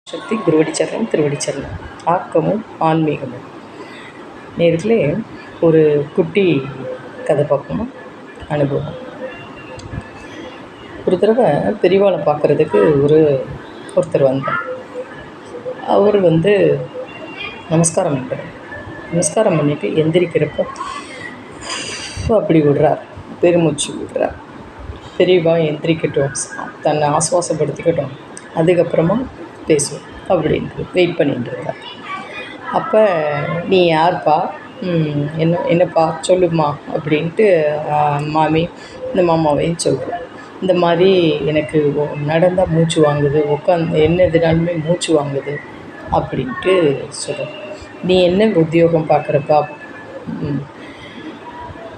சக்தி குருவடிச்சரணம் திருவடிச்சரணம். ஆக்கமும் ஆன்மீகமும். நேர்களே, ஒரு குட்டி கதை பார்ப்போமா? அனுபவம். ஒரு தடவை பெரியவாளை பார்க்குறதுக்கு ஒருத்தர் வந்தார். அவர் நமஸ்காரம் பண்ணுறார். நமஸ்காரம் பண்ணிவிட்டு எந்திரிக்கிறப்போ அப்படி விடுறார், பெருமூச்சு விடுறார். பெரியவா எந்திரிக்கட்டும், தன்னை ஆசுவாசப்படுத்திக்கட்டும், அதுக்கப்புறமா பேசுவோம் அப்படின்ட்டு வெயிட் பண்ணிட்டுருக்கார். அப்போ நீ யார்ப்பா, என்னப்பா சொல்லுமா அப்படின்ட்டு மாமி இந்த மாமாவையும் சொல்கிறோம். இந்த மாதிரி எனக்கு நடந்தால் மூச்சு வாங்குது, உட்காந்து என்ன எதுனாலுமே மூச்சு வாங்குது அப்படின்ட்டு சொல்கிறோம். நீ என்ன உத்தியோகம் பார்க்குறப்பா?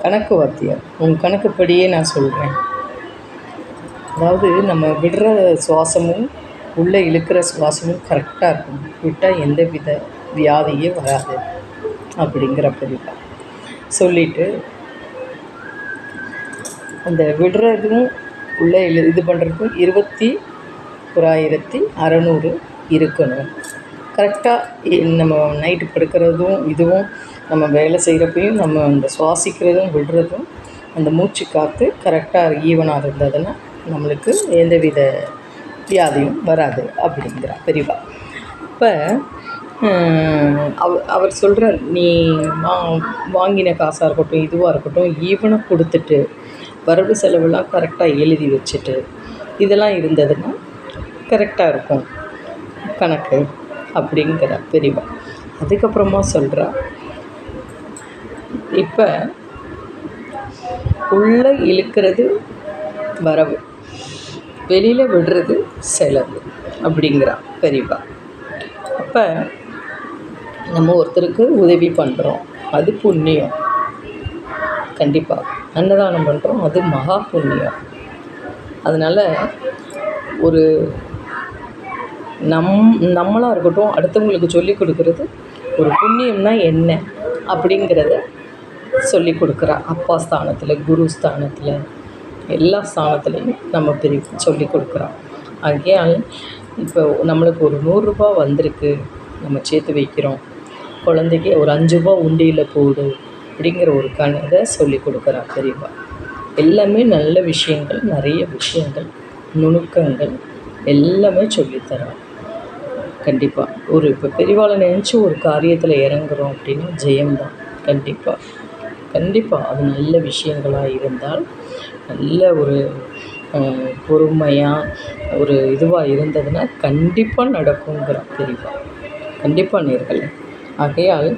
கணக்கு வாத்தியார். உன் கணக்குப்படியே நான் சொல்கிறேன். அதாவது நம்ம விடுற சுவாசமும் உள்ளே இழுக்கிற சுவாசமும் கரெக்டாக இருக்கும். விட்டால் எந்த வித வியாதியே வராது அப்படிங்கிற பதிவாக சொல்லிவிட்டு, அந்த விடுறதும் உள்ளே இது பண்ணுறதுக்கும் 21,600 இருக்கணும். கரெக்டாக நம்ம நைட்டு படுக்கிறதும் இதுவும் நம்ம வேலை செய்கிறப்பையும் நம்ம அந்த சுவாசிக்கிறதும் விடுறதும் அந்த மூச்சு காற்று கரெக்டாக ஈவனாக இருந்ததுன்னா நம்மளுக்கு எந்தவித வியாதியும் வராது அப்படிங்கிறார் பெரியவா. இப்போ அவர் சொல்கிறார், நீ வாங்கின காசாக இருக்கட்டும், இதுவாக இருக்கட்டும், ஈவனாக கொடுத்துட்டு வரவு செலவுலாம் கரெக்டாக எழுதி வச்சுட்டு இதெல்லாம் இருந்ததுன்னா கரெக்டாக இருக்கும் கணக்கு அப்படிங்கிற பெரியவா. அதுக்கப்புறமா சொல்கிறா, இப்போ உள்ளே இழுக்கிறது வரவு, வெளியில் விடுறது செலவு அப்படிங்கிறா பெரியவா. அப்போ நம்ம ஒருத்தருக்கு உதவி பண்ணுறோம், அது புண்ணியம். கண்டிப்பாக அன்னதானம் பண்ணுறோம், அது மகா புண்ணியம். அதனால் ஒரு நம்மளாக இருக்கட்டும், அடுத்தவங்களுக்கு சொல்லிக் கொடுக்குறது ஒரு புண்ணியம்னா என்ன அப்படிங்கிறத சொல்லி கொடுக்குறா. அப்பா ஸ்தானத்தில், குரு ஸ்தானத்தில், எல்லா ஸ்தானத்துலேயும் நம்ம சொல்லி கொடுக்குறோம். ஆகையால் இப்போ நம்மளுக்கு ஒரு 100 ரூபா வந்திருக்கு, நம்ம சேர்த்து வைக்கிறோம். குழந்தைக்கு ஒரு 5 ரூபா உண்டியில் போடு அப்படிங்கிற ஒரு இதை சொல்லி கொடுக்குறா பெரியவா. எல்லாமே நல்ல விஷயங்கள், நிறைய விஷயங்கள், நுணுக்கங்கள் எல்லாமே சொல்லித்தரோம். கண்டிப்பாக இப்போ பெரியவாளை நினச்சி ஒரு காரியத்தில் இறங்குறோம் அப்படின்னா ஜெயம்தான். கண்டிப்பாக அது நல்ல விஷயங்களாக இருந்தால், நல்ல ஒரு பொறுமையாக ஒரு இதுவாக இருந்ததுன்னா கண்டிப்பாக நடக்குங்கிறா பெரியவா. கண்டிப்பாக நேர்களே. ஆகையால்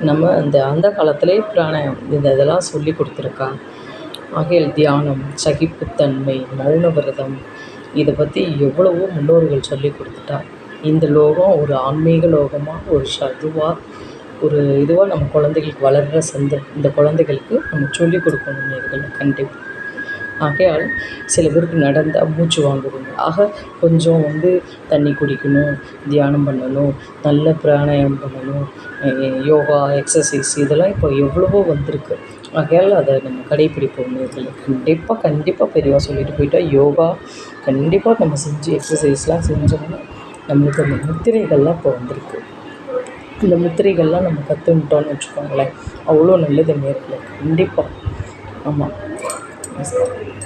நம்ம அந்த காலத்திலே பிராணாயாமம் இதெல்லாம் சொல்லி கொடுத்துருக்கா. ஆகையால் தியானம், சகிப்புத்தன்மை, மௌன விரதம், இதை பற்றி எவ்வளவோ முன்னோர்கள் சொல்லி கொடுத்துட்டா. இந்த லோகம் ஒரு ஆன்மீக லோகமாக, ஒரு ஒரு இதுவாக நம்ம குழந்தைகளுக்கு வளர்கிற இந்த குழந்தைகளுக்கு நம்ம சொல்லிக் கொடுக்கணும் நேர்களே. கண்டிப்பாக. ஆகையால் சில பேருக்கு நடந்தால் மூச்சு வாங்குதுங்க. ஆக கொஞ்சம் தண்ணி குடிக்கணும், தியானம் பண்ணணும், நல்ல பிராணாயாமம் பண்ணணும், யோகா, எக்ஸசைஸ் இதெல்லாம் இப்போ எவ்வளவோ வந்திருக்கு. ஆகையால் அதை நம்ம கடைப்பிடிப்போம் நேர்களே. கண்டிப்பாக பெரியவா சொல்லிட்டு போயிட்டா. யோகா கண்டிப்பாக நம்ம செஞ்சு எக்ஸசைஸ்லாம் செஞ்சோம்னா நம்மளுக்கு அந்த முத்திரைகள்லாம் இப்போ வந்திருக்கு. இந்த முத்திரைகள்லாம் நம்ம கற்றுக்கிட்டோன்னு வச்சுக்கோங்களேன், அவ்வளோ நல்லது நேர்களே. கண்டிப்பாக. ஆமாம். நமஸ்காரம்.